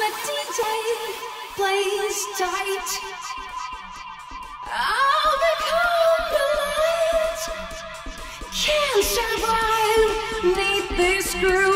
a DJ plays tight, I'll become the light. Can't survive neath this screw.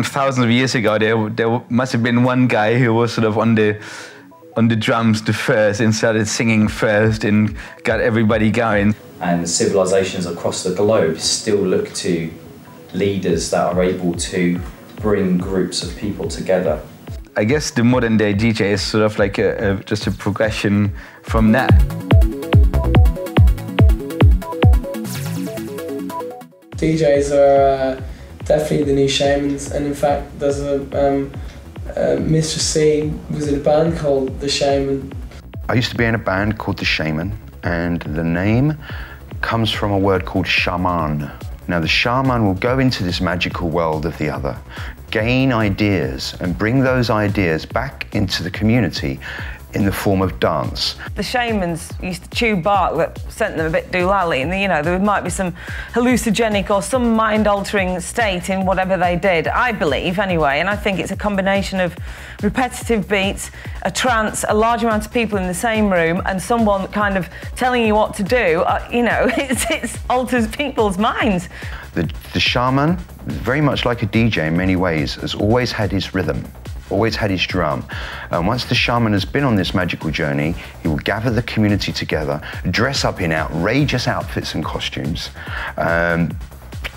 Thousands of years ago, there must have been one guy who was sort of on the drums the first and started singing first and got everybody going. And civilizations across the globe still look to leaders that are able to bring groups of people together. I guess the modern day DJ is sort of like just a progression from that. DJs are definitely the new shamans, and in fact there's Mr. C was in a band called The Shaman. I used to be in a band called The Shaman, and the name comes from a word called shaman. Now the shaman will go into this magical world of the other, gain ideas and bring those ideas back into the community in the form of dance. The shamans used to chew bark that sent them a bit doolally, and there might be some hallucinogenic or some mind-altering state in whatever they did, I believe anyway, and I think it's a combination of repetitive beats, a trance, a large amount of people in the same room, and someone kind of telling you what to do. It alters people's minds. The shaman, very much like a DJ in many ways, has always had his rhythm, always had his drum. And once the shaman has been on this magical journey, he will gather the community together, dress up in outrageous outfits and costumes,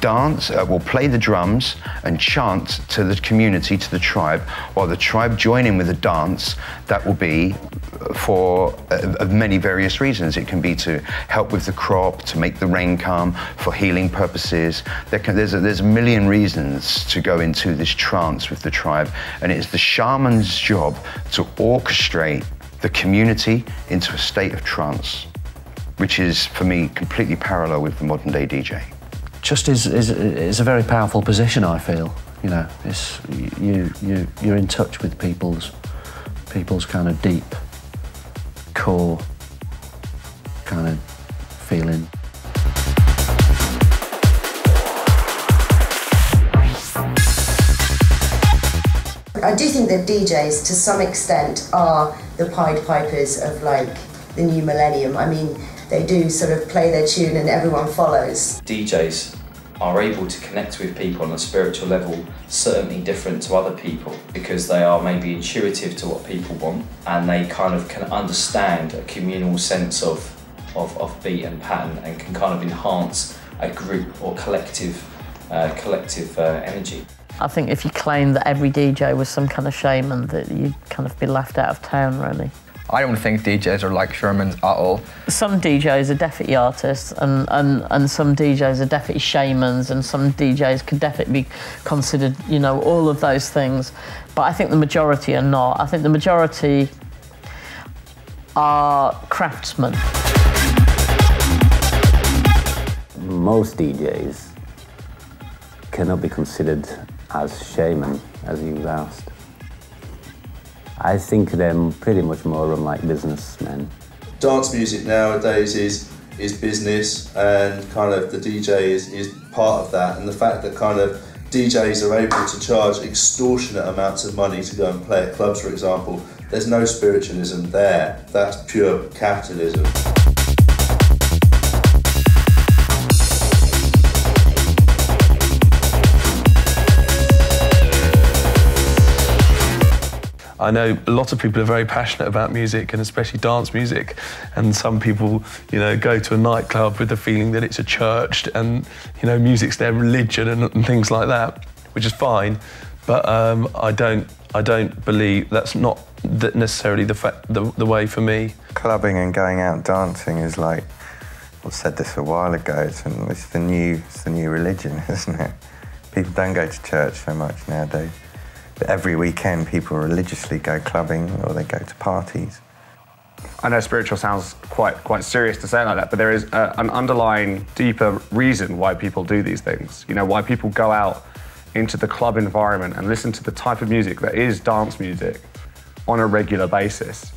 dance, will play the drums and chant to the community, to the tribe, while the tribe join in with a dance that will be for of many various reasons. It can be to help with the crop, to make the rain come, for healing purposes. There's a million reasons to go into this trance with the tribe, and it's the shaman's job to orchestrate the community into a state of trance, which is, for me, completely parallel with the modern day DJ. Just is a very powerful position, I feel. It's you're in touch with people's kind of deep core kind of feeling. I do think that DJs, to some extent, are the Pied Pipers of the new millennium. I mean, they do sort of play their tune and everyone follows. DJs are able to connect with people on a spiritual level, certainly different to other people, because they are maybe intuitive to what people want, and they kind of can understand a communal sense of beat and pattern, and can kind of enhance a group or collective energy. I think if you claim that every DJ was some kind of shaman, that you'd kind of be laughed out of town, really. I don't think DJs are like shamans at all. Some DJs are definitely artists, and some DJs are definitely shamans, and some DJs could definitely be considered, all of those things. But I think the majority are not. I think the majority are craftsmen. Most DJs cannot be considered as shaman, as you asked. I think they're pretty much more run like businessmen. Dance music nowadays is is business, and kind of the DJ is part of that, and the fact that kind of DJs are able to charge extortionate amounts of money to go and play at clubs, for example, there's no spiritualism there. That's pure capitalism. I know a lot of people are very passionate about music, and especially dance music, and some people, you know, go to a nightclub with the feeling that it's a church and, you know, music's their religion and things like that, which is fine, but I don't believe that's not necessarily the way for me. Clubbing and going out dancing is like, I said this a while ago, it's the new religion, isn't it? People don't go to church so much nowadays. But every weekend, people religiously go clubbing or they go to parties. I know spiritual sounds quite serious to say it like that, but there is an underlying, deeper reason why people do these things. You know, why people go out into the club environment and listen to the type of music that is dance music on a regular basis.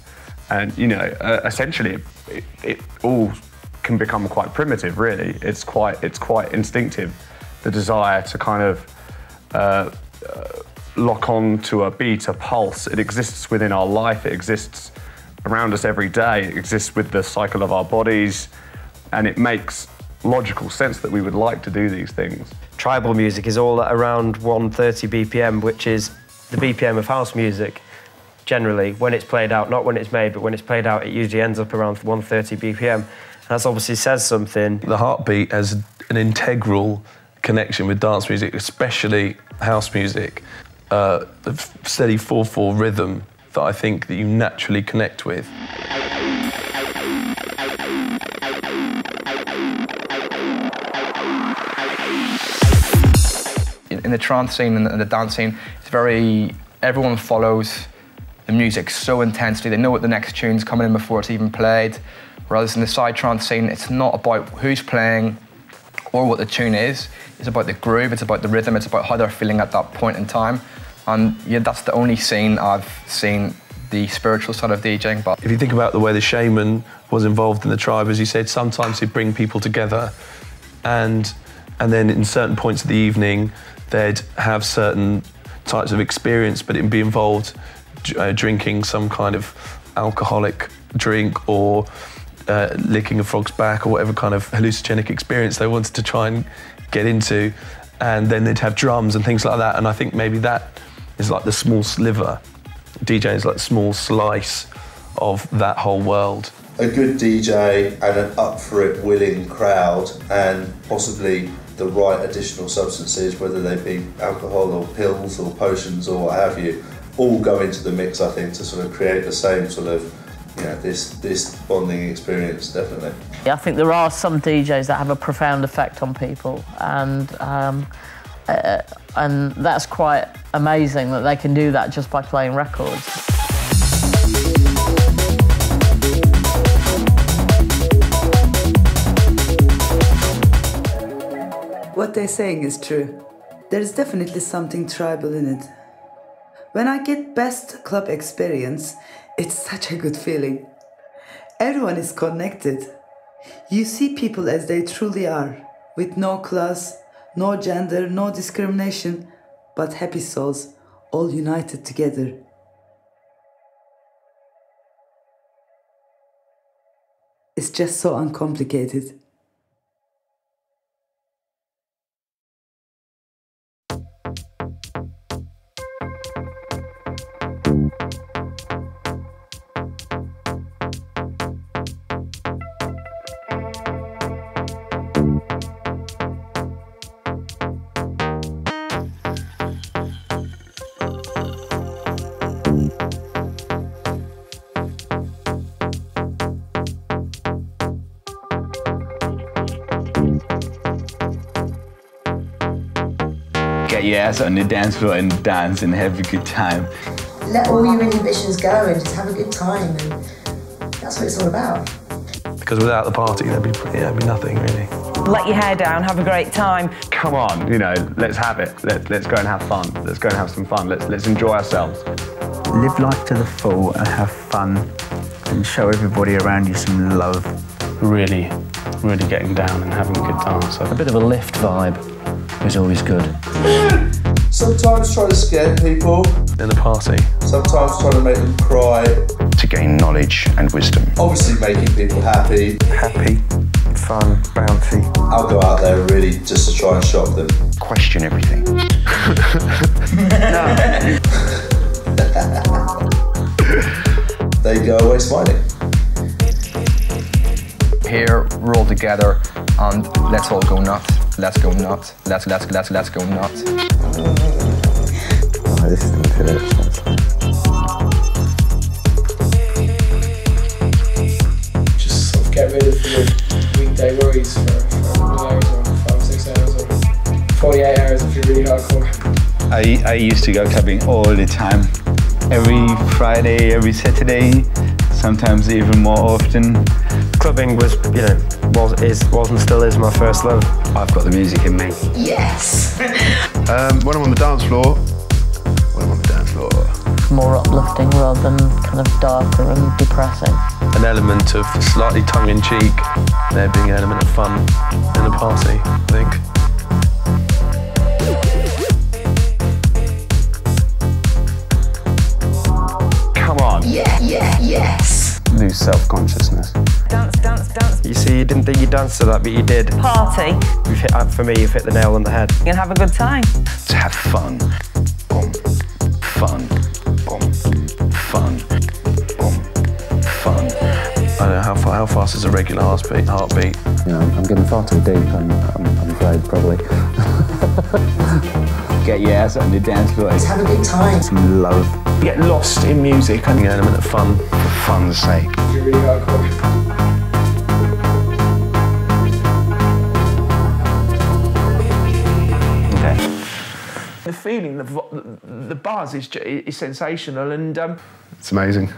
And, you know, essentially, it all can become quite primitive, really. It's quite instinctive, the desire to kind of lock on to a beat, a pulse. It exists within our life, it exists around us every day, it exists with the cycle of our bodies, and it makes logical sense that we would like to do these things. Tribal music is all at around 130 BPM, which is the BPM of house music, generally, when it's played out, not when it's made, but when it's played out, it usually ends up around 130 BPM. And that obviously says something. The heartbeat has an integral connection with dance music, especially house music. The steady 4/4 rhythm that I think that you naturally connect with. In the trance scene and the dance scene, it's very, everyone follows the music so intensely. They know what the next tune's coming in before it's even played. Whereas in the side trance scene, it's not about who's playing or what the tune is. It's about the groove, it's about the rhythm, it's about how they're feeling at that point in time. And yeah, that's the only scene I've seen the spiritual side of DJing. But if you think about the way the shaman was involved in the tribe, as you said, sometimes he'd bring people together, and then in certain points of the evening, they'd have certain types of experience, but it'd be involved drinking some kind of alcoholic drink or licking a frog's back or whatever kind of hallucinogenic experience they wanted to try and get into. And then they'd have drums and things like that. And I think maybe that is like the small sliver. DJ is like a small slice of that whole world. A good DJ and an up for it willing crowd, and possibly the right additional substances, whether they be alcohol or pills or potions or what have you, all go into the mix, I think, to sort of create the same sort of, you know, this bonding experience, definitely. I think there are some DJs that have a profound effect on people, and that's quite amazing that they can do that just by playing records. What they're saying is true. There is definitely something tribal in it. When I get best club experience, it's such a good feeling. Everyone is connected. You see people as they truly are, with no class, no gender, no discrimination, but happy souls, all united together. It's just so uncomplicated. Get your ass on the dance floor and dance and have a good time. Let all your inhibitions go and just have a good time, and that's what it's all about. Because without the party, there'd be nothing really. Let your hair down, have a great time. Come on, you know, let's have it. Let's go and have fun. Let's go and have some fun. Let's enjoy ourselves. Live life to the full and have fun and show everybody around you some love. Really really getting down and having a good time. So a bit of a lift vibe is always good. Sometimes trying to scare people. In a party. Sometimes trying to make them cry. To gain knowledge and wisdom. Obviously making people happy. Happy, fun, bouncy. I'll go out there really just to try and shock them. Question everything. They go away smiling. Here, we're all together and let's all go nuts. Let's go nuts. Let's go nuts. I listen to this. Just sort of get rid of the weekday worries for a couple of hours or 5 or 6 hours or 48 hours if you're really hardcore. I used to go clubbing all the time. Every Friday, every Saturday, sometimes even more often. Clubbing was, you know, was and still is my first love. I've got the music in me. Yes! When I'm on the dance floor, More uplifting rather than kind of darker and depressing. An element of slightly tongue-in-cheek, there being an element of fun in a party, I think. Come on. Yes! Lose self-consciousness. Dance. You see, you didn't think you danced to that, but you did. Party. You've hit, for me, you've hit the nail on the head. And have a good time. To have fun. Boom. Fun. Boom. Fun. Boom. Fun. I don't know, how fast is a regular heartbeat? You know, I'm getting far too deep, I'm afraid, probably. Get your ass on the dance floor. Just have a good time. Some love. You get lost in music and the element of fun. For fun's sake. If you're really hardcore. The feeling, the buzz is sensational, and It's amazing.